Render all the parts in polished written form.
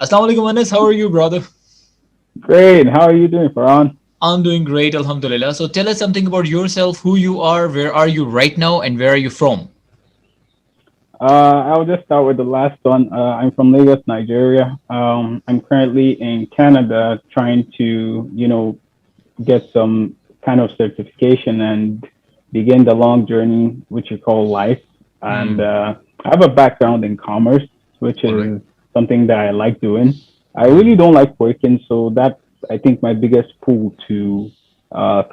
Assalamu alaikum, Anas. How are you, brother? Great. How are you doing, Farhan? I'm doing great, Alhamdulillah. So tell us something about yourself, who you are, where are you right now, and where are you from? I'll just start with the last one. I'm from Lagos, Nigeria. I'm currently in Canada trying to, get some kind of certification and begin the long journey, which you call life. And Hmm. I have a background in commerce, which All right. is something that I like doing. I really Hmm. don't like working, so that's, I think, my biggest pull to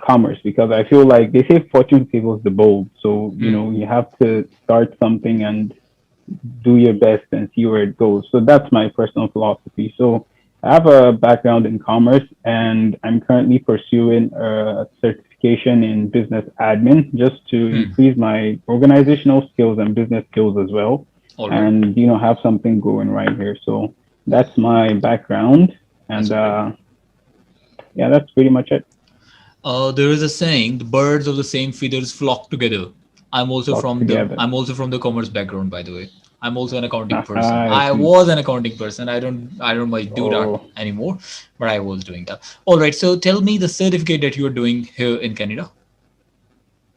commerce because I feel like they say fortune favors the bold. So, Hmm. you have to start something and do your best and see where it goes. So that's my personal philosophy. So I have a background in commerce and I'm currently pursuing a certification in business admin just to Hmm. increase my organizational skills and business skills as well. All right. And, have something going right here. So that's my background. That's And great. yeah, that's pretty much it. There is a saying: the birds of the same feathers flock together. Talk together. I'm also from the commerce background, by the way. I'm also an accounting person. I I see. was an accounting person. I don't much do that Oh, anymore, but I was doing that. All right. So tell me the certificate that you are doing here in Canada.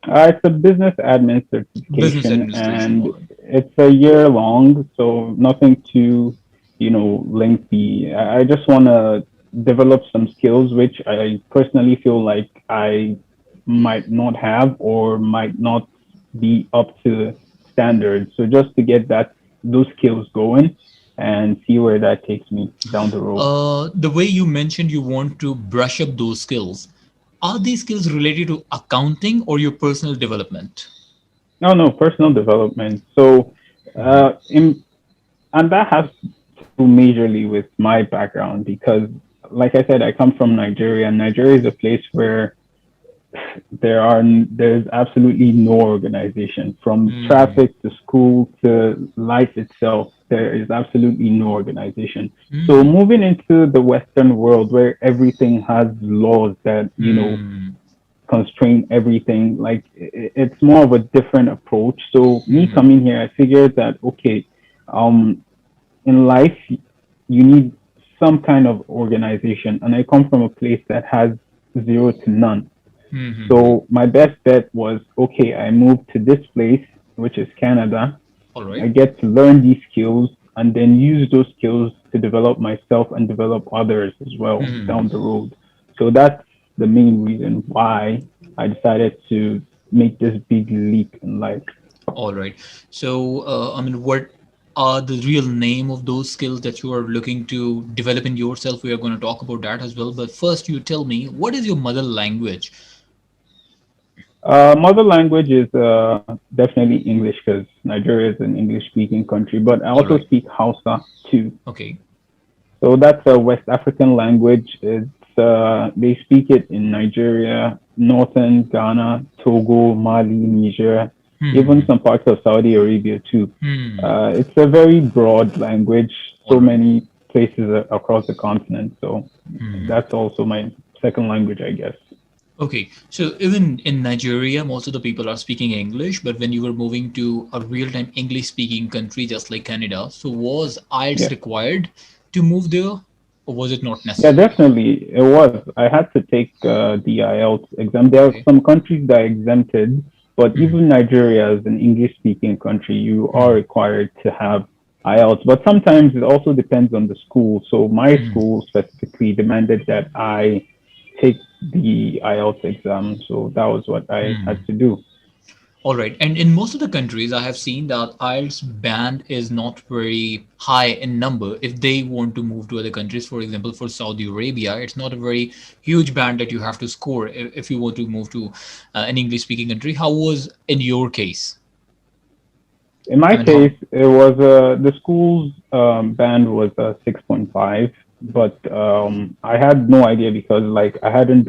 it's a business admin Business certification administration. All and right. it's a year long, so nothing too, lengthy. I just want to develop some skills which I personally feel like I might not have or might not be up to standard. So just to get those skills going and see where that takes me down the road. The way you mentioned you want to brush up those skills, are these skills related to accounting or your personal development? No, no, personal development. So, in and that has to do majorly with my background because, like I said, I come from Nigeria, and Nigeria is a place where there's absolutely no organization from Hmm. traffic to school to life itself. There is absolutely no organization. So Hmm. moving into the Western world where everything has laws that Hmm. constrain everything, like it's more of a different approach. So me Hmm. coming here, I figured that okay, um, in life, you need some kind of organization. And I come from a place that has zero to none. Hmm. Hmm. So my best bet was okay, I moved to this place, which is Canada. All I right. get to learn these skills and then use those skills to develop myself and develop others as well Hmm. down the road. So that's the main reason why I decided to make this big leap in life. All right. So, I mean, what are the real name of those skills that you are looking to develop in yourself? We are going to talk about that as well. But first, you tell me, what is your mother language? Mother language is definitely English because Nigeria is an English speaking country, but I All also right. speak Hausa too. Okay. So that's a West African language. They speak it in Nigeria, northern Ghana, Togo, Mali, Niger, even Hmm. some parts of Saudi Arabia too. Hmm. It's a very broad language, All so right. many places across the continent. So that's also my second language, I guess. Okay, so even in Nigeria, most of the people are speaking English, but when you were moving to a real-time English-speaking country just like Canada, so was IELTS Yeah. required to move there, or was it not Yeah, necessary? definitely. It was. I had to take the IELTS exam. There are Okay. some countries that are exempted, but even Nigeria, as an English speaking country, you are required to have IELTS. But sometimes it also depends on the school. So my school specifically demanded that I take the IELTS exam. So that was what I had to do. All right. And in most of the countries, I have seen that IELTS band is not very high in number. If they want to move to other countries, for example, for Saudi Arabia, it's not a very huge band that you have to score if you want to move to an English speaking country. How was in your case? In I my mean, how? case, it was the school's band was 6.5, but I had no idea because like I hadn't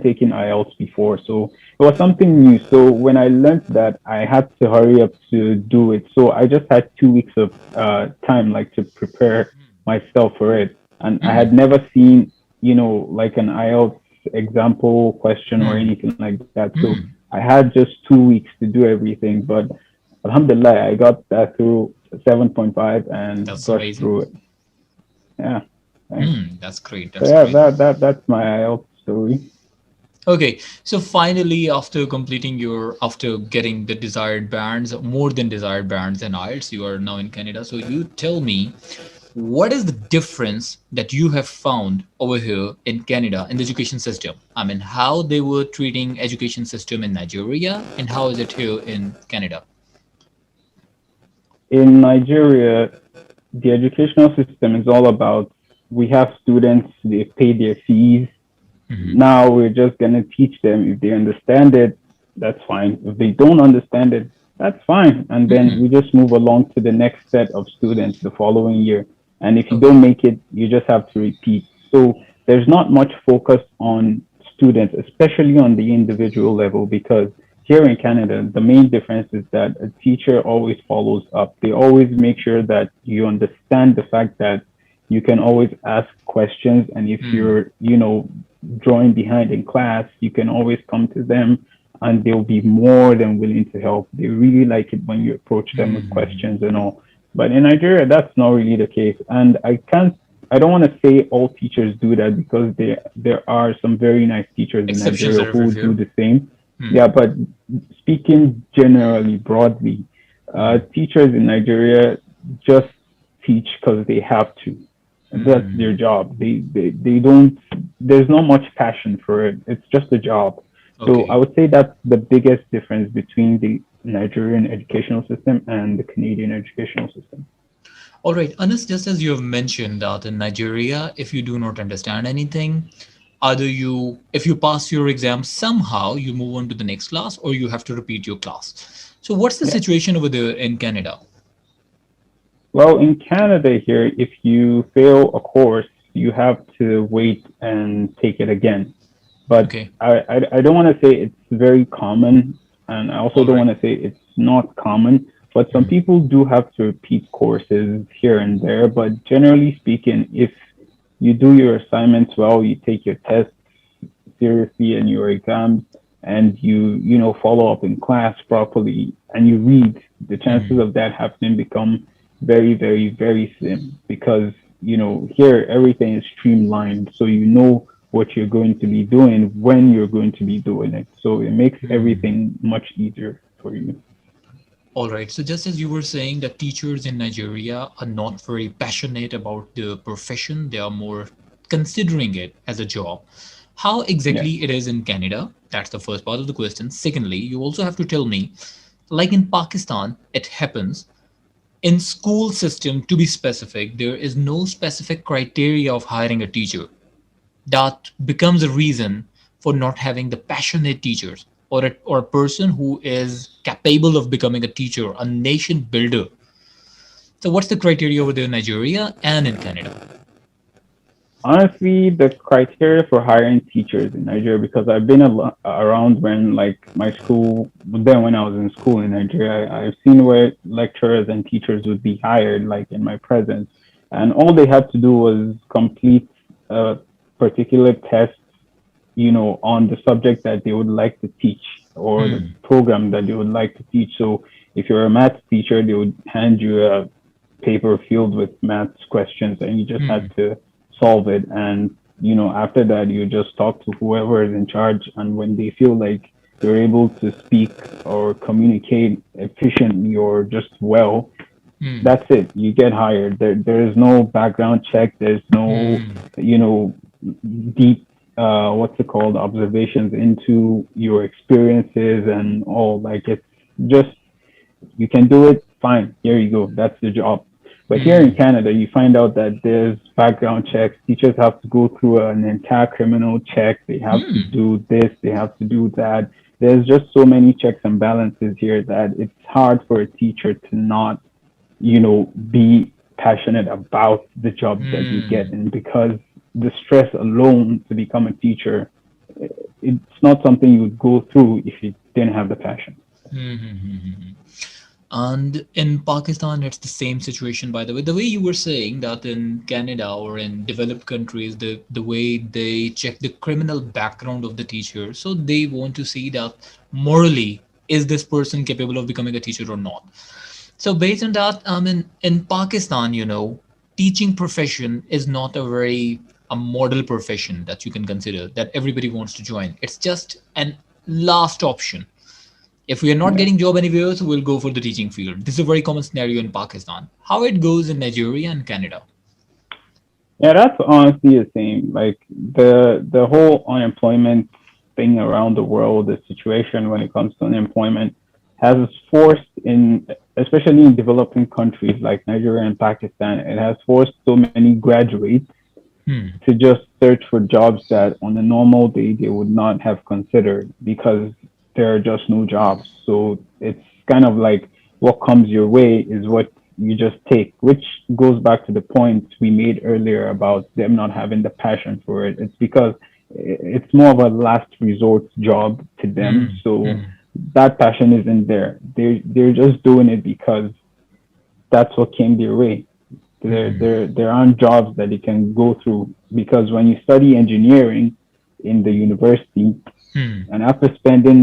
taken IELTS before, so it was something new. So when I learned that, I had to hurry up to do it. So I just had 2 weeks of time, like to prepare myself for it, and I had never seen, like an IELTS example question or anything like that. So I had just 2 weeks to do everything, but Alhamdulillah, I got that through 7.5 and That's brushed amazing. through it. Yeah, thanks. Hmm, that's great. So That's yeah, great. that's my IELTS story. Okay, so finally, after getting the desired bands, more than desired bands and IELTS, you are now in Canada. So you tell me, what is the difference that you have found over here in Canada in the education system? I mean, how they were treating education system in Nigeria, and how is it here in Canada? In Nigeria, the educational system is all about we have students, they pay their fees. Now we're just going to teach them. If they understand it, that's fine. If they don't understand it, that's fine. And then Hmm. we just move along to the next set of students the following year. And if you Okay. don't make it, you just have to repeat. So there's not much focus on students, especially on the individual level, because here in Canada, the main difference is that a teacher always follows up. They always make sure that you understand the fact that you can always ask questions. And if Hmm. you're, drawing behind in class, you can always come to them and they'll be more than willing to help. They really like it when you approach them with Hmm. questions and all. But in Nigeria, that's not really the case. And I don't want to say all teachers do that because there are some very nice teachers in Exceptions Nigeria are who do everywhere. the same. Hmm. Yeah, but speaking generally broadly, teachers in Nigeria just teach because they have to. That's their Hmm. job. They don't. There's not much passion for it. It's just a job. So I Okay. would say that's the biggest difference between the Nigerian educational system and the Canadian educational system. All right, Anas, just as you have mentioned that in Nigeria, if you do not understand anything, either if you pass your exam somehow, you move on to the next class, or you have to repeat your class. So, what's the Yeah. situation over there in Canada? Well, in Canada here, if you fail a course, you have to wait and take it again. But Okay. I don't want to say it's very common, and I also All don't right. want to say it's not common. But some Hmm. people do have to repeat courses here and there. But generally speaking, if you do your assignments well, you take your tests seriously and your exams, and you follow up in class properly, and you read, the chances Hmm. of that happening become very, very, very slim because here everything is streamlined, so you know what you're going to be doing when you're going to be doing it. So it makes Hmm. everything much easier for you. All right. So, just as you were saying that teachers in Nigeria are not very passionate about the profession, they are more considering it as a job. How Yeah. exactly it is in Canada? That's the first part of the question. Secondly, you also have to tell me, like in Pakistan, it happens in school system, to be specific, there is no specific criteria of hiring a teacher that becomes a reason for not having the passionate teachers or a person who is capable of becoming a teacher, a nation builder. So, what's the criteria over there in Nigeria and in Canada? Honestly, the criteria for hiring teachers in Nigeria, because I've been around when, like, my school, then when I was in school in Nigeria, I've seen where lecturers and teachers would be hired, like in my presence, and all they had to do was complete a particular test, on the subject that they would like to teach or the Hmm. program that they would like to teach. So if you're a math teacher, they would hand you a paper filled with maths questions and you just had Hmm. to solve it. And, after that, you just talk to whoever is in charge. And when they feel like you're able to speak or communicate efficiently or just well, Hmm. that's it. You get hired. There is no background check. There's no, Hmm. you know, deep, what's it called, observations into your experiences and all. Like it's just you can do it, fine. Here you go. That's the job. But here in Hmm. Canada, you find out that there's background checks. Teachers have to go through an entire criminal check. They have to Hmm. do this. They have to do that. There's just so many checks and balances here that it's hard for a teacher to not be passionate about the job that you get. Hmm. And because the stress alone to become a teacher, it's not something you would go through if you didn't have the passion. Hmm. Hmm. And in Pakistan, it's the same situation, by the way. The way you were saying that in Canada or in developed countries, the way they check the criminal background of the teacher, so they want to see that morally, is this person capable of becoming a teacher or not? So based on that, in Pakistan, teaching profession is not a very a model profession that you can consider that everybody wants to join. It's just an last option. If we are not Yeah. getting job anywhere, so we'll go for the teaching field. This is a very common scenario in Pakistan. How it goes in Nigeria and Canada? Yeah, that's honestly the same. Like the whole unemployment thing around the world, the situation when it comes to unemployment has forced in, especially in developing countries like Nigeria and Pakistan, it has forced so many graduates Hmm. to just search for jobs that on a normal day they would not have considered because there are just no jobs. So it's kind of like what comes your way is what you just take, which goes back to the point we made earlier about them not having the passion for it. It's because it's more of a last resort job to them. Hmm. So Hmm. that passion isn't there. They're just doing it because that's what came their way. There aren't jobs that they can go through because when you study engineering in the university Hmm. and after spending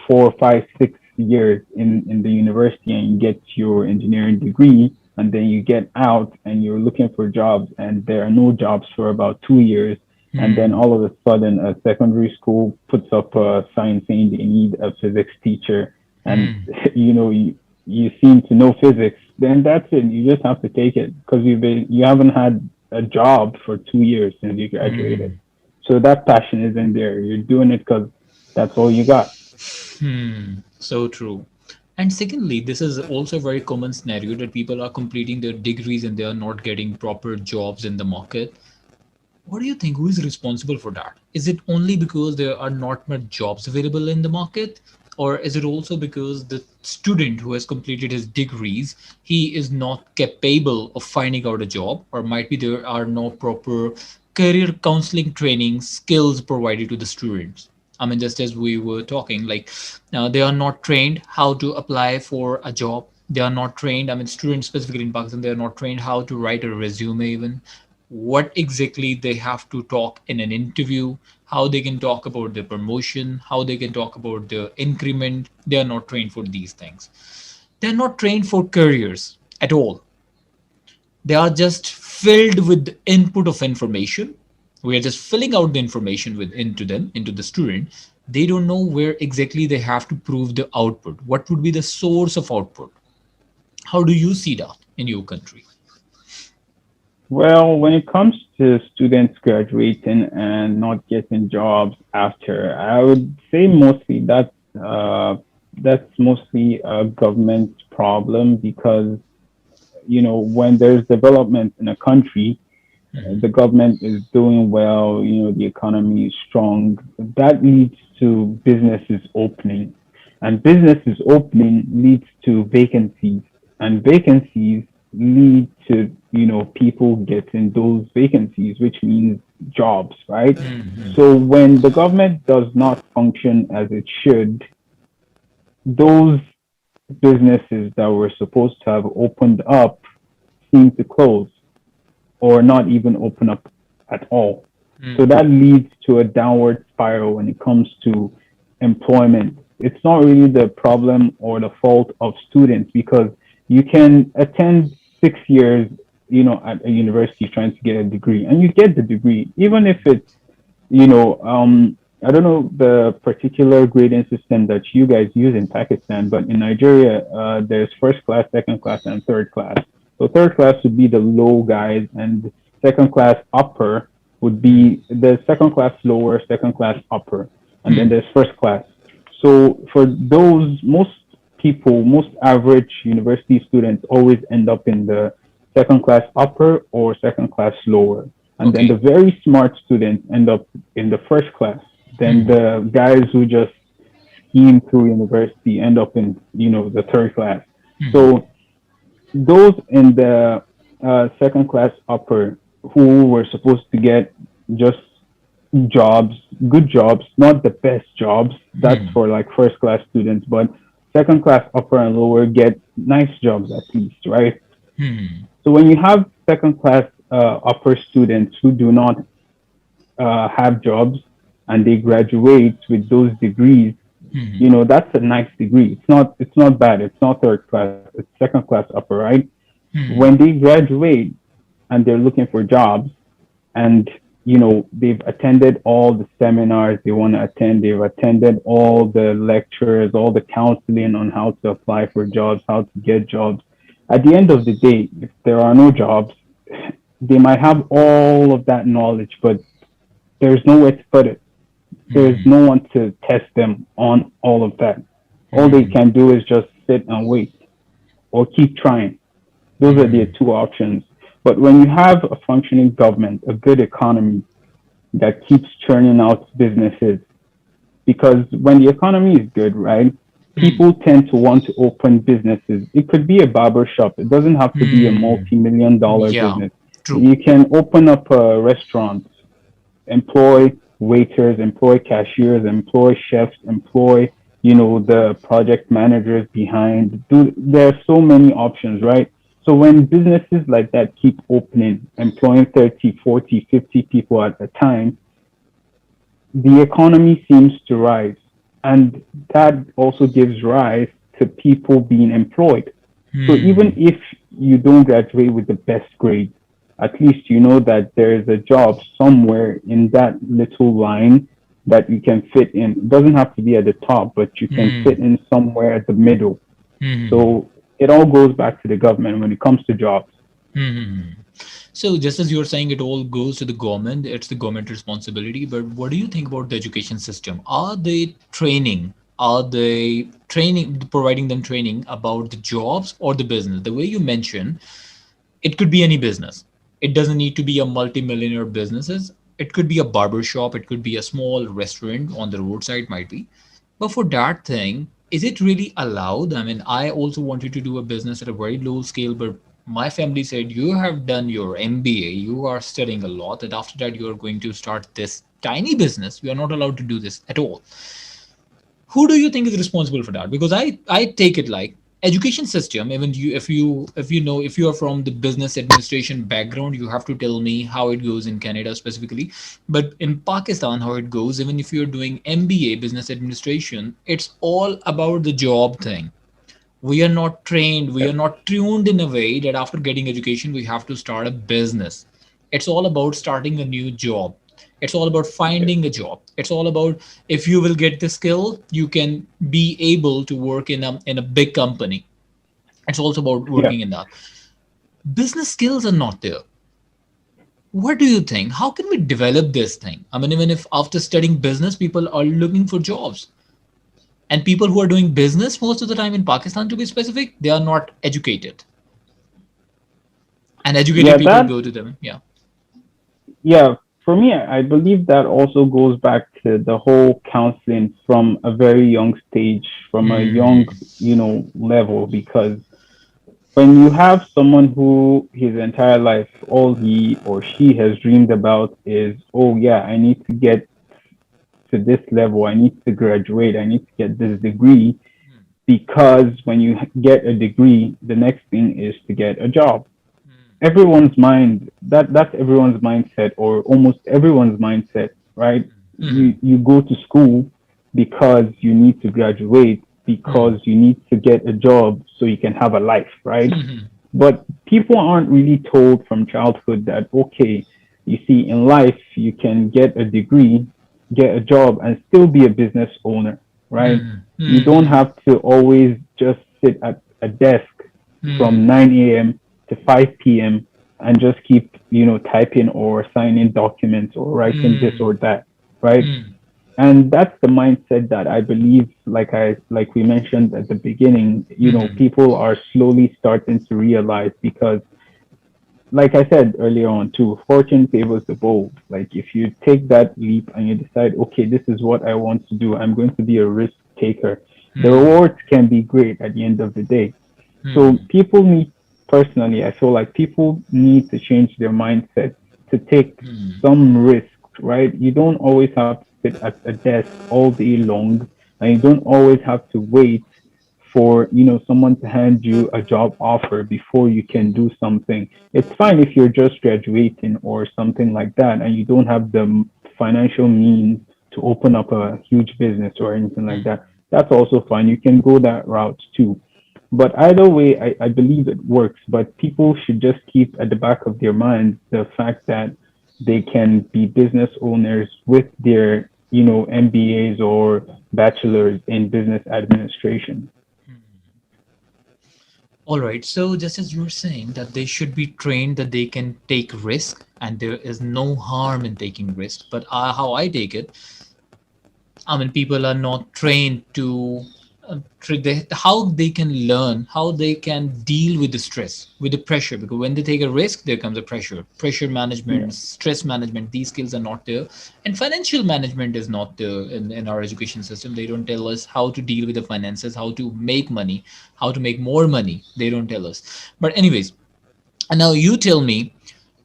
4, 5, 6 years in the university and you get your engineering degree and then you get out and you're looking for jobs and there are no jobs for about 2 years and then Hmm. all of a sudden a secondary school puts up a sign saying they need a physics teacher and Hmm. you seem to know physics, then that's it. You just have to take it because you haven't had a job for 2 years since you graduated. Hmm. So that passion isn't there. You're doing it because that's all you got. Hmm. So true. And secondly, this is also a very common scenario that people are completing their degrees and they are not getting proper jobs in the market. What do you think? Who is responsible for that? Is it only because there are not much jobs available in the market? Or is it also because the student who has completed his degrees, he is not capable of finding out a job? Or might be there are no proper career counseling training skills provided to the students? I mean, just as we were talking, like they are not trained how to apply for a job. They are not trained. I mean, students specifically in Pakistan, they are not trained how to write a resume even what exactly they have to talk in an interview, how they can talk about their promotion, how they can talk about their increment. They are not trained for these things. They're not trained for careers at all. They are just filled with the input of information. We are just filling out the information with into them, into the student. They don't know where exactly they have to prove the output. What would be the source of output? How do you see that in your country? Well, when it comes to students graduating and not getting jobs after, I would say mostly that's mostly a government problem because when there's development in a country, the government is doing well, the economy is strong. That leads to businesses opening, and businesses opening leads to vacancies, and vacancies lead to, people getting those vacancies, which means jobs, right? So when the government does not function as it should, those businesses that were supposed to have opened up seem to close or not even open up at all. So that leads to a downward spiral when it comes to employment. It's not really the problem or the fault of students because you can attend 6 years, at a university trying to get a degree and you get the degree, even if it's, I don't know the particular grading system that you guys use in Pakistan, but in Nigeria, there's first class, second class, and third class. So third class would be the low guys, and second class upper would be the second class lower, second class upper, and then there's first class. So for those, most average university students always end up in the second class upper or second class lower. And then the Okay. very smart students end up in the first class. Then the guys who just scheme through university end up in, the third class. So those in the second class upper who were supposed to get just jobs, good jobs, not the best jobs. That's for like first class students, but second class upper and lower get nice jobs at least, right? So when you have second class upper students who do not have jobs and they graduate with those degrees, that's a nice degree. It's not bad. It's not third class. It's second class upper, right? When they graduate, and they're looking for jobs, and they've attended all the seminars they want to attend, they've attended all the lectures, all the counseling on how to apply for jobs, how to get jobs. At the end of the day, if there are no jobs, they might have all of that knowledge, but there's nowhere to put it. There's Hmm. no one to test them on all of that. All they Hmm. can do is just sit and wait or keep trying. Those are the Hmm. two options. But when you have a functioning government, a good economy that keeps churning out businesses, because when the economy is good, right, Hmm. people tend to want to open businesses. It could be a barber shop. It doesn't have to be a Hmm. multi-million-dollar Yeah. business. True. You can open up a restaurant, employ waiters, employ cashiers, employ chefs, employ, the project managers behind. There are so many options, right? So when businesses like that keep opening, employing 30, 40, 50 people at a time, the economy seems to rise. And that also gives rise to people being employed. So even Hmm. if you don't graduate with the best grade, at least you know that there is a job somewhere in that little line that you can fit in. It doesn't have to be at the top, but you can Hmm. fit in somewhere at the middle. Hmm. So it all goes back to the government when it comes to jobs. Hmm. So, just as you're saying, it all goes to the government, it's the government responsibility. But what do you think about the education system? Are they training? Are they training, providing them training about the jobs or the business? The way you mentioned, it could be any business. It doesn't need to be a multi-millionaire businesses. It could be a barber shop. It could be a small restaurant on the roadside, might be. But for that thing, is it really allowed? I mean, I also wanted to do a business at a very low scale, but my family said, you have done your MBA, you are studying a lot, and after that, you are going to start this tiny business. We are not allowed to do this at all. Who do you think is responsible for that? Because I take it like education system. Even you, if you are from the business administration background, you have to tell me how it goes in Canada specifically. But in Pakistan, how it goes, even if you're doing MBA business administration, it's all about the job thing. We are not trained, we Yeah. are not tuned in a way that after getting education we have to start a business. It's all about starting a new job. It's all about Yeah. finding a job. It's all about, if you will get the skill, you can be able to work in a big company. It's also about Yeah. working in that. Business skills are not there. What do you think, how can we develop this thing? I mean, even if after studying business people are looking for jobs, and people who are doing business most of the time in Pakistan, to be specific, they are not educated, and educated Yeah. people go to them. Yeah. Yeah, for me, I believe that also goes back to the whole counseling from a very young stage, from a young, Hmm. level, because when you have someone who his entire life, all he or she has dreamed about is, oh yeah, I need to get to this level, I need to graduate, I need to get this degree, because when you get a degree, the next thing is to get a job. Everyone's mind, that's everyone's mindset, or almost everyone's mindset, right? Hmm. You go to school because you need to graduate, Hmm. because you need to get a job so you can have a life, right? Hmm. But people aren't really told from childhood that, okay, you see, in life you can get a degree, get a job, and still be a business owner, right? Hmm. You don't Hmm. have to always just sit at a desk from Hmm. 9 a.m. to 5 p.m. and just keep, typing or signing documents or writing this Hmm. or that, right? Hmm. And that's the mindset that I believe, like we mentioned at the beginning, Hmm. people are slowly starting to realize, because like I said earlier on too, fortune favors the bold. Like if you take that leap and you decide, okay, this is what I want to do, I'm going to be a risk taker, the Hmm. rewards can be great at the end of the day. So Hmm. people need, personally, I feel like people need to change their mindset to take Hmm. some risks, right? You don't always have to sit at a desk all day long, and you don't always have to wait for, someone to hand you a job offer before you can do something. It's fine if you're just graduating or something like that and you don't have the financial means to open up a huge business or anything like that. That's also fine. You can go that route too. But either way, I believe it works. But people should just keep at the back of their minds the fact that they can be business owners with their, MBAs or bachelors in business administration. All right. So just as you were saying that they should be trained that they can take risk and there is no harm in taking risk. But how I take it, I mean, people are not trained to how they can learn, how they can deal with the stress, with the pressure. Because when they take a risk, there comes a pressure management, Yeah. stress management. These skills are not there, and financial management is not there in our education system. They don't tell us how to deal with the finances, how to make money, how to make more money. They don't tell us. But anyways, and now you tell me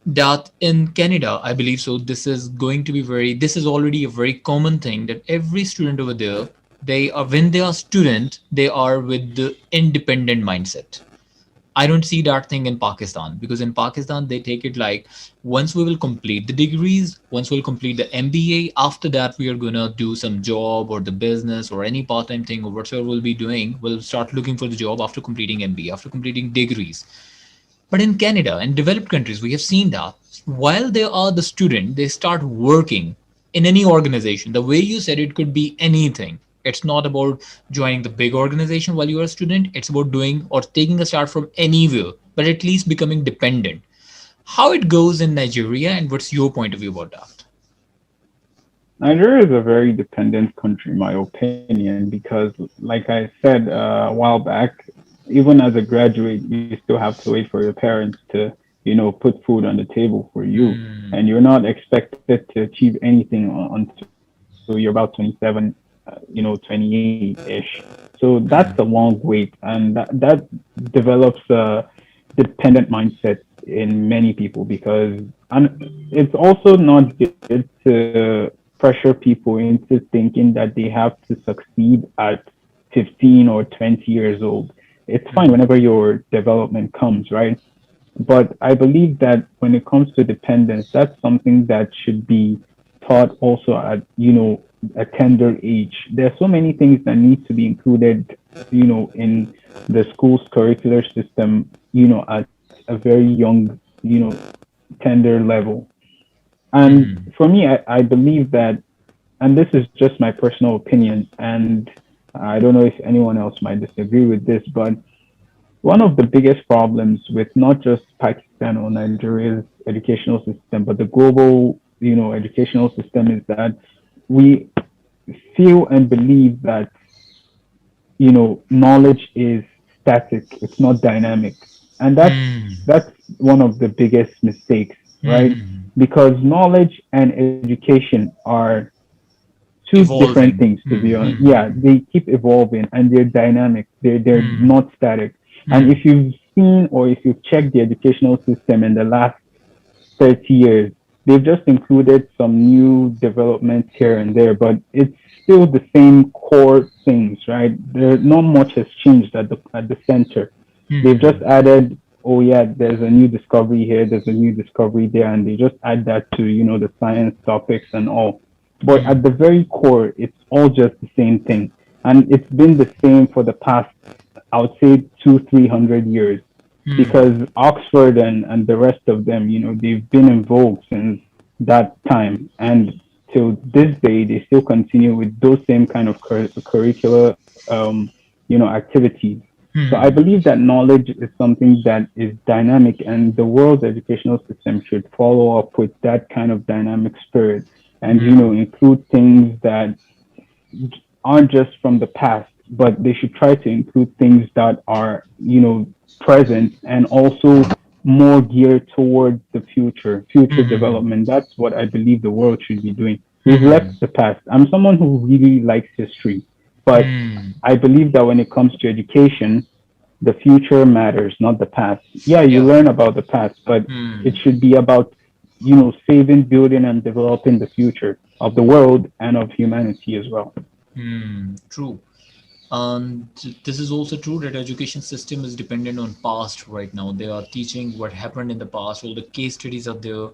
that in Canada, I believe so, this is already a very common thing that every student over there, when they are student, they are with the independent mindset. I don't see that thing in Pakistan because in Pakistan they take it like once we will complete the degrees, once we'll complete the MBA, after that we are gonna do some job or the business or any part-time thing or whatever we'll be doing. We'll start looking for the job after completing MBA, after completing degrees. But in Canada and developed countries, we have seen that while they are the student, they start working in any organization. The way you said it could be anything. It's not about joining the big organization while you are a student. It's about doing or taking a start from anywhere, but at least becoming dependent. How it goes in Nigeria, and what's your point of view about that? Nigeria is a very dependent country, in my opinion, because, like I said a while back, even as a graduate, you still have to wait for your parents to, put food on the table for you, and you're not expected to achieve anything until you're about 27, 28-ish. So that's a long wait, and that develops a dependent mindset in many people because it's also not good to pressure people into thinking that they have to succeed at 15 or 20 years old. It's fine whenever your development comes, right? But I believe that when it comes to dependence, that's something that should be taught also at, a tender age. There are so many things that need to be included, in the school's curricular system, at a very young, tender level. And for me, I believe that, and this is just my personal opinion, and I don't know if anyone else might disagree with this, but one of the biggest problems with not just Pakistan or Nigeria's educational system, but the global, educational system is that we feel and believe that, knowledge is static, it's not dynamic. And that's one of the biggest mistakes, right? Because knowledge and education are two different Evolving. things, to be honest. Yeah, they keep evolving and they're dynamic. They're not static. And if you've seen or if you've checked the educational system in the last 30 years, they've just included some new developments here and there, but it's still the same core things, right? There not much has changed at the center. They've just added, oh yeah, there's a new discovery here, there's a new discovery there, and they just add that to, the science topics and all. But at the very core, it's all just the same thing. And it's been the same for the past, I would say, 300 years, because Oxford and the rest of them, they've been in vogue since that time. And till this day, they still continue with those same kind of curricular, activities. So I believe that knowledge is something that is dynamic, and the world's educational system should follow up with that kind of dynamic spirit, and include things that aren't just from the past, but they should try to include things that are, present and also more geared towards the future development. That's what I believe the world should be doing. We've left the past. I'm someone who really likes history, but I believe that when it comes to education, the future matters, not the past. Yeah, you Yeah. learn about the past, but it should be about, saving, building, and developing the future of the world and of humanity as well. True. And this is also true that education system is dependent on past right now. They are teaching what happened in the past. All the case studies are there,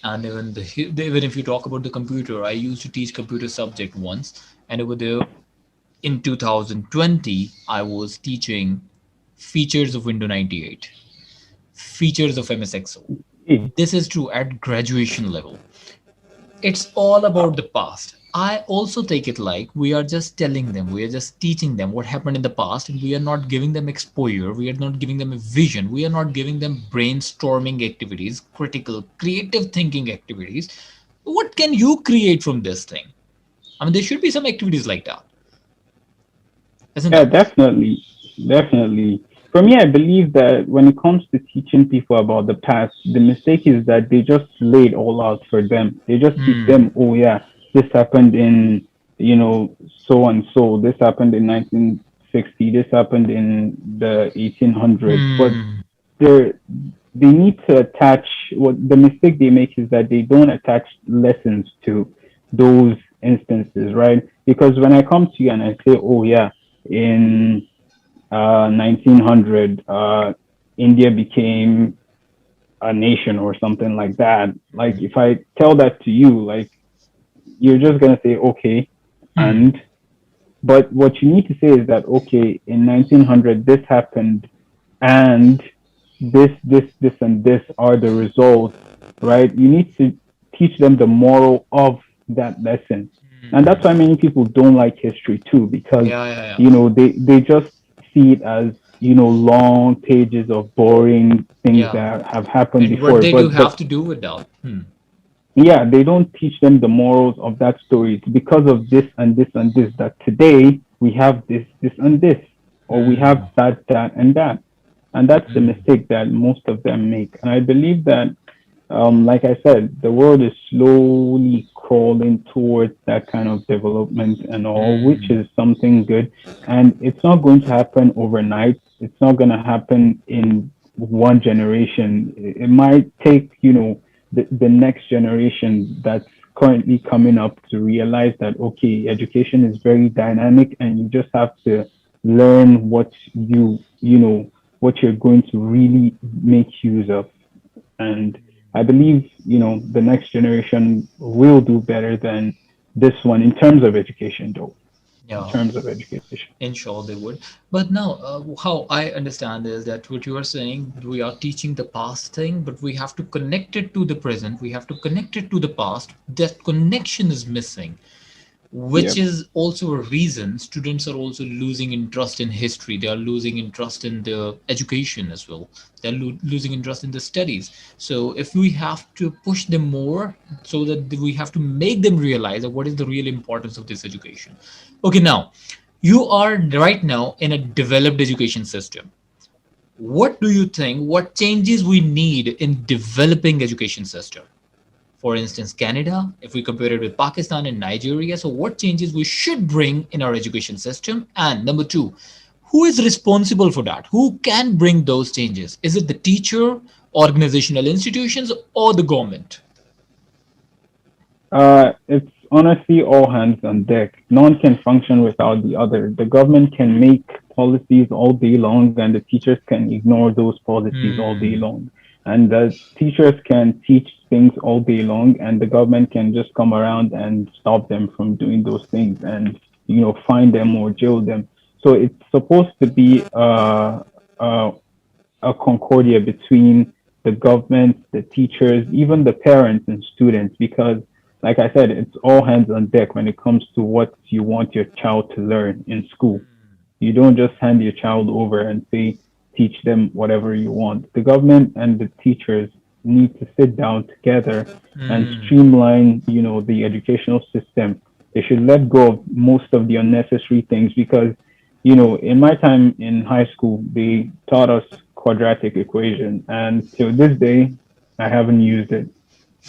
and even if you talk about the computer, I used to teach computer subject once, and over there in 2020, I was teaching features of Windows 98, features of MS Excel. Hey, This is true at graduation level. It's all about the past. I also take it like we are just telling them, we are just teaching them what happened in the past, and we are not giving them exposure, we are not giving them a vision, we are not giving them brainstorming activities, critical, creative thinking activities. What can you create from this thing? I mean, there should be some activities like that, isn't yeah, it? definitely, definitely. For me, I believe that when it comes to teaching people about the past, the mistake is that they just lay it all out for them. They just teach them, oh yeah, this happened in, so and so. This happened in 1960. This happened in the 1800s. But Hmm. they they need to attach. What the mistake they make is that they don't attach lessons to those instances, right? Because when I come to you and I say, oh yeah, in 1900, India became a nation or something like that. Like if I tell that to you, like you're just gonna say okay, Hmm. and but what you need to say is that okay, in 1900 this happened, and this, and this are the results, right? You need to teach them the moral of that lesson. And that's why many people don't like history too, because, Yeah, yeah, yeah. they just see it as, long pages of boring things Yeah. that have happened And what before. they do But have to do with that. Hmm. yeah, they don't teach them the morals of that story. It's because of this and this and this that today we have this and this, or we have that and that. And that's the mistake that most of them make. And I believe that, like I said, the world is slowly crawling towards that kind of development and all, which is something good. And it's not going to happen overnight. It's not going to happen in one generation. It might take, the next generation that's currently coming up to realize that, okay, education is very dynamic and you just have to learn what what you're going to really make use of. And I believe, the next generation will do better than this one in terms of education, though. In Yeah. terms of education. Ensure they would. But now, how I understand is that what you are saying, we are teaching the past thing, but we have to connect it to the present. We have to connect it to the past. That connection is missing, which Yep. is also a reason students are also losing interest in history. They are losing interest in the education as well. They're losing interest in the studies. So if we have to push them more, so that we have to make them realize that what is the real importance of this education. Okay, now you are right now in a developed education system. What do you think, what changes we need in developing education system? For instance, Canada, if we compare it with Pakistan and Nigeria, so what changes we should bring in our education system? And number two, who is responsible for that? Who can bring those changes? Is it the teacher, organizational institutions, or the government? It's honestly all hands on deck. None can function without the other. The government can make policies all day long, and the teachers can ignore those policies all day long. And the teachers can teach things all day long, and the government can just come around and stop them from doing those things and, fine them or jail them. So it's supposed to be uh, a concordia between the government, the teachers, even the parents and students, because, like I said, it's all hands on deck when it comes to what you want your child to learn in school. You don't just hand your child over and say, teach them whatever you want. The government and the teachers need to sit down together and streamline, the educational system. They should let go of most of the unnecessary things because, in my time in high school, they taught us quadratic equation, and till this day, I haven't used it.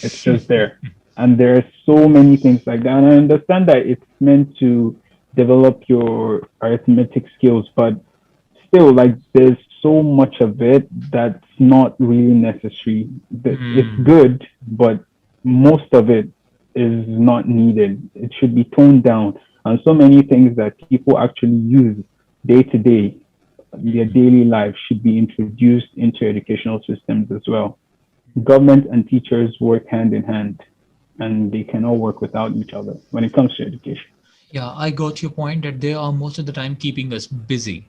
It's just there. And there are so many things like that. And I understand that it's meant to develop your arithmetic skills, but still, like, there's so much of it that's not really necessary. It's good, but most of it is not needed. It should be toned down. And so many things that people actually use day to day, their daily life, should be introduced into educational systems as well. Government and teachers work hand in hand, and they cannot work without each other when it comes to education. Yeah, I got your point that they are most of the time keeping us busy.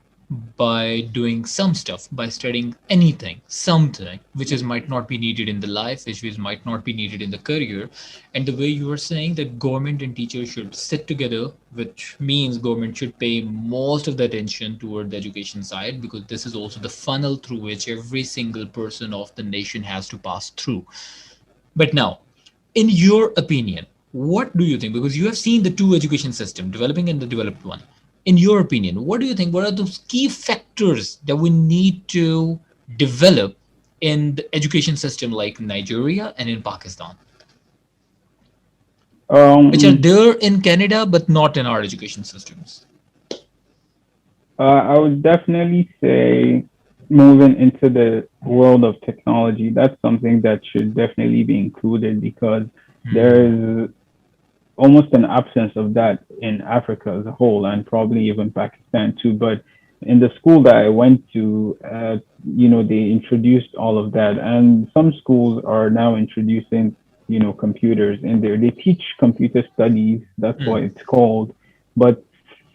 by doing some stuff, by studying anything, something which is might not be needed in the life, which is might not be needed in the career. And the way you were saying that government and teachers should sit together, which means government should pay most of the attention toward the education side, because this is also the funnel through which every single person of the nation has to pass through. But now, in your opinion, what do you think? Because you have seen the two education system, developing and the developed one. In your opinion, what do you think? What are those key factors that we need to develop in the education system like Nigeria and in Pakistan, which are Um, there in Canada but not in our education systems? I would definitely say moving into the world of technology, that's something that should definitely be included because there Hmm. is almost an absence of that in Africa as a whole and probably even Pakistan too. But in the school that I went to, they introduced all of that. And some schools are now introducing, computers in there. They teach computer studies, that's what Hmm. it's called. But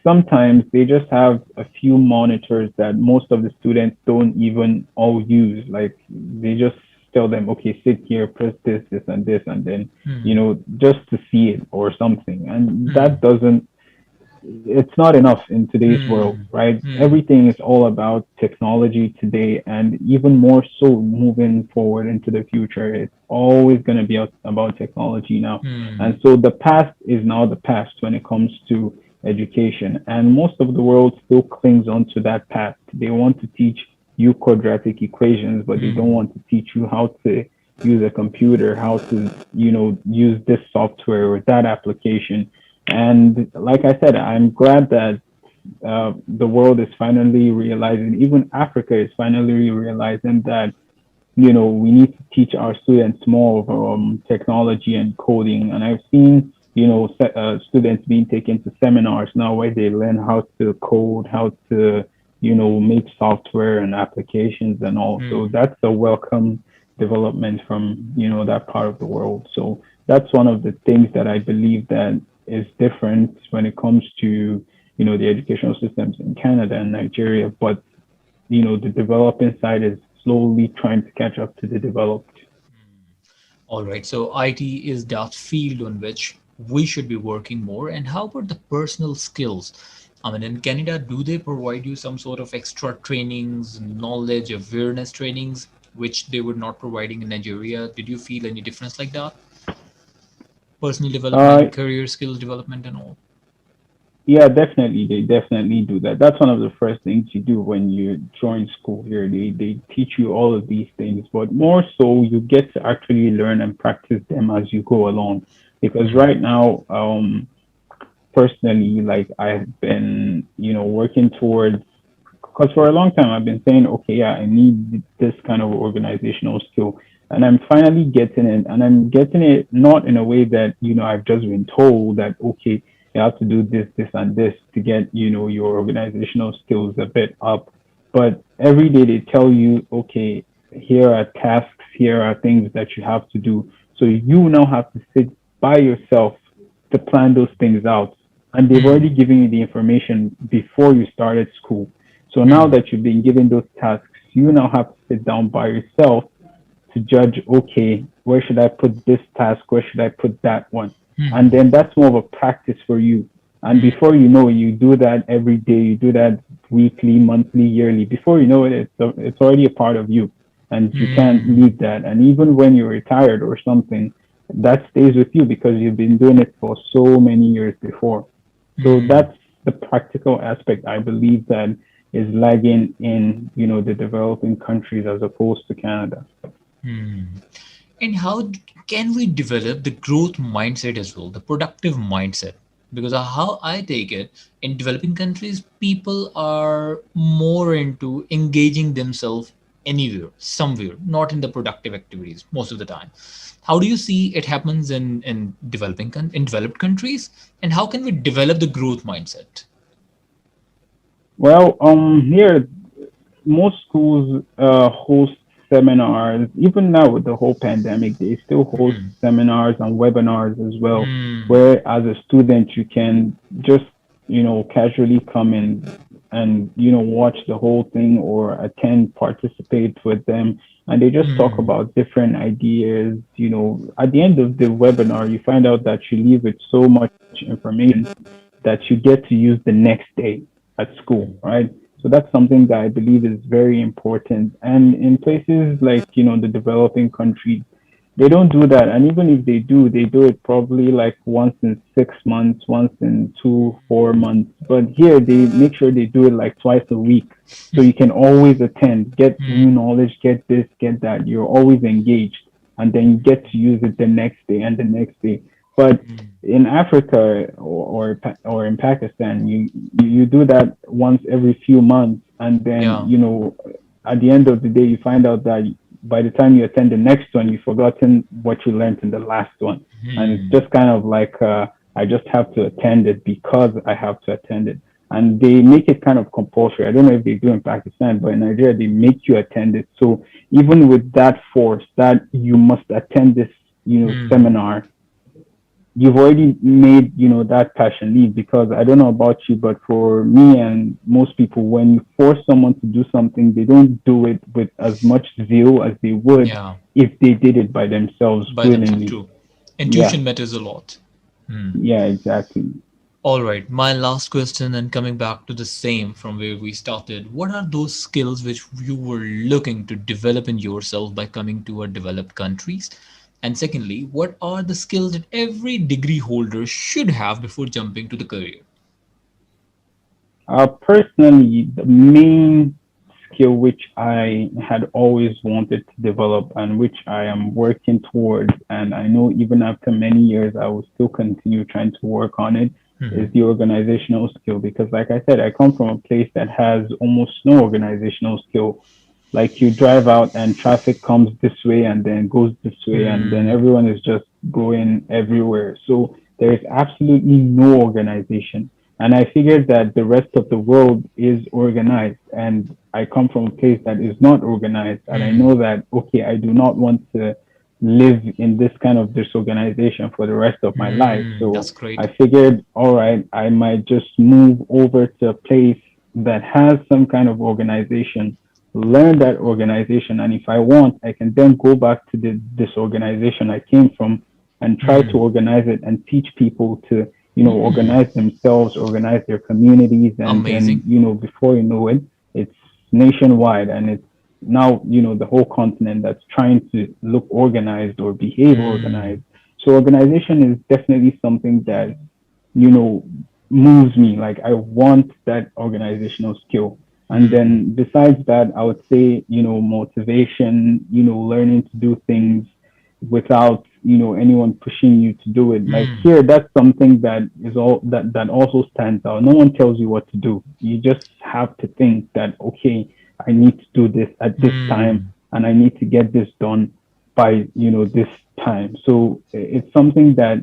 sometimes they just have a few monitors that most of the students don't even all use. Like they just tell them, okay, sit here, press this, and then, Hmm. just to see it or something. And Hmm. that doesn't, it's not enough in today's world, Hmm. right? Hmm. Everything is all about technology today, and even more so moving forward into the future, it's always going to be about technology now. Hmm. And so the past is now the past when it comes to education, and most of the world still clings on to that past. They want to teach you quadratic equations, but they don't Hmm. want to teach you how to use a computer, how to, use this software or that application. And like I said, I'm glad that the world is finally realizing, even Africa is finally realizing that, we need to teach our students more of technology and coding. And I've seen, students being taken to seminars now where they learn how to code, how to, make software and applications and all. So Hmm. that's a welcome development from, that part of the world. So that's one of the things that I believe that is different when it comes to, the educational systems in Canada and Nigeria. But the developing side is slowly trying to catch up to the developed. All right, so IT is that field on which we should be working more. And how about the personal skills? I mean, in Canada, do they provide you some sort of extra trainings, knowledge, awareness trainings, which they were not providing in Nigeria? Did you feel any difference like that? Personal Uh, development, career skills development, and all. yeah, definitely. They definitely do that. That's one of the first things you do when you join school here. They teach you all of these things, but more so you get to actually learn and practice them as you go along. Because Hmm. right now, personally, like I've been, working towards, because for a long time I've been saying, okay, yeah, I need this kind of organizational skill. And I'm finally getting it. And I'm getting it not in a way that, I've just been told that, okay, you have to do this, and this to get, your organizational skills a bit up. But every day they tell you, okay, here are tasks, here are things that you have to do. So you now have to sit by yourself to plan those things out. And they've Hmm. already given you the information before you started school. So now Hmm. that you've been given those tasks, you now have to sit down by yourself to judge, okay, where should I put this task? Where should I put that one? And Hmm. then that's more of a practice for you. And Hmm. before you know it, you do that every day, you do that weekly, monthly, yearly. Before you know it, it's already a part of you. And you can't Hmm. leave that. And even when you're retired or something, that stays with you because you've been doing it for so many years before. So Hmm. that's the practical aspect I believe that is lagging in, the developing countries as opposed to Canada. Hmm. And how can we develop the growth mindset as well, the productive mindset? Because how I take it, in developing countries, people are more into engaging themselves anywhere, somewhere, not in the productive activities most of the time. How do you see it happens in in developed countries, and how can we develop the growth mindset? Well, here most schools host seminars. Even now with the whole pandemic, they still host Hmm. seminars and webinars as well, Hmm. where as a student you can just casually come in and watch the whole thing or attend, participate with them, and they just talk Hmm. about different ideas. At the end of the webinar, you find out that you leave with so much information that you get to use the next day at school, right? So that's something that I believe is very important. And in places like, the developing countries, they don't do that. And even if they do it probably like once in 6 months, once in 2, 4 months. But here they make sure they do it like twice a week. So you can always attend, get new knowledge, get this, get that. You're always engaged. And then you get to use it the next day and the next day. But in Africa or in Pakistan, you do that once every few months, and then Yeah. at the end of the day, you find out that by the time you attend the next one, you've forgotten what you learned in the last one, and it's Hmm. just kind of like I just have to attend it because I have to attend it, and they make it kind of compulsory. I don't know if they do in Pakistan, but in Nigeria they make you attend it. So even with that force that you must attend this, Hmm. seminar, you've already made that passion leave. Because I don't know about you, but for me and most people, when you force someone to do something, they don't do it with as much zeal as they would Yeah. if they did it by themselves By themselves, willingly. true. Yeah, Intuition matters a lot. yeah, exactly. All right, my last question, and coming back to the same from where we started, what are those skills which you were looking to develop in yourself by coming to a developed countries? And secondly, what are the skills that every degree holder should have before jumping to the career? Personally, the main skill which I had always wanted to develop and which I am working towards, and I know even after many years, I will still continue trying to work on it, is the organizational skill. Because, like I said, I come from a place that has almost no organizational skill. Like you drive out and traffic comes this way and then goes this way, and then Hmm. everyone is just going everywhere. So there is absolutely no organization. And I figured that the rest of the world is organized, and I come from a place that is not organized. And I know that, okay, I do not want to live in this kind of disorganization for the rest of my life. That's So I great. figured, all right, I might just move over to a place that has some kind of organization, learn that organization, and if I want, I can then go back to this organization I came from and try to organize it and teach people to organize themselves, organize their communities, and then, Amazing. before you know it, it's nationwide, and it's now, the whole continent that's trying to look organized or behave organized. So organization is definitely something that, you know, moves me. Like I want that organizational skill. And then besides that, I would say, motivation, learning to do things without, anyone pushing you to do it. Like here, that's something that is all that also stands out. No one tells you what to do. You just have to think that, okay, I need to do this at this time and I need to get this done by, this time. So it's something that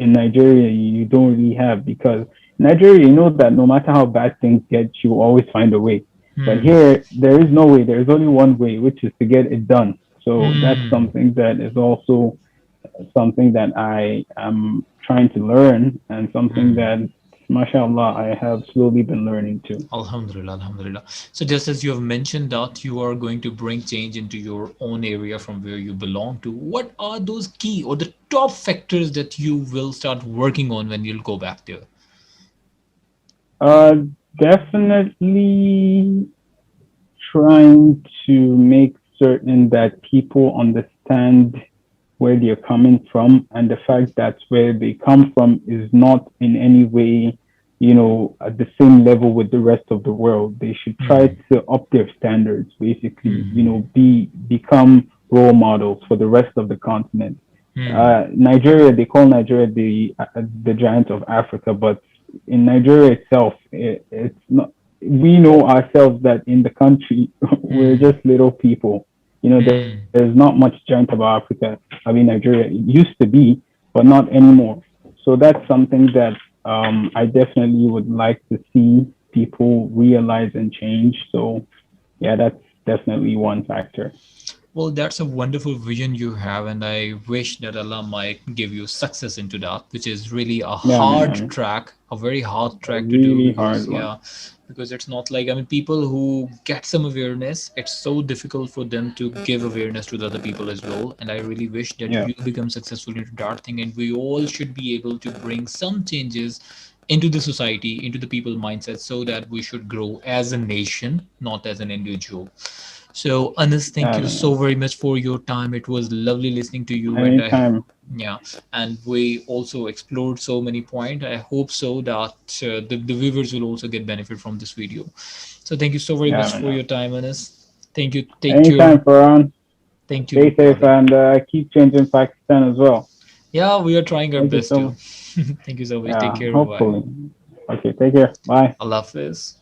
in Nigeria you don't really have. Because in Nigeria, you know that no matter how bad things get, you always find a way. But here, there is no way. There is only one way, which is to get it done. So that's something that is also something that I am trying to learn, and something that, mashallah, I have slowly been learning too. Alhamdulillah, Alhamdulillah. So just as you have mentioned that you are going to bring change into your own area from where you belong to, what are those key or the top factors that you will start working on when you'll go back there? Uh, Definitely trying to make certain that people understand where they're coming from, and the fact that where they come from is not in any way, at the same level with the rest of the world. They should try to up their standards, basically, become role models for the rest of the continent. Nigeria, they call Nigeria the giant of Africa, but in Nigeria itself, it's not. We know ourselves that in the country we're just little people. There's not much giant about Africa. I mean, Nigeria. It used to be, but not anymore. So that's something that I definitely would like to see people realize and change. So yeah, that's definitely one factor. Well, that's a wonderful vision you have, and I wish that Allah might give you success into that, which is really a Yeah, hard man. track, a very hard A track to do really hard because, one. yeah, because it's not like, I mean, people who get some awareness, it's so difficult for them to give awareness to the other people as well. And I really wish that Yeah, you become successful into that thing, and we all should be able to bring some changes into the society, into the people mindset, so that we should grow as a nation, not as an individual. So, Anas, thank yeah, you so man. very much for your time. It was lovely listening to you, and Anytime. yeah, and we also explored so many points. I hope so that the viewers will also get benefit from this video. So, thank you so very Yeah, much for man. your time, Anas. Thank you. Take care. Anytime, Farhan. Thank you, Stay safe brother. and keep changing Pakistan as well. Yeah, we are trying our Thank you best so to. much. Thank you so much. Take Yeah, care. Bye bye. hopefully. Okay, take care. Bye. Allah Hafiz.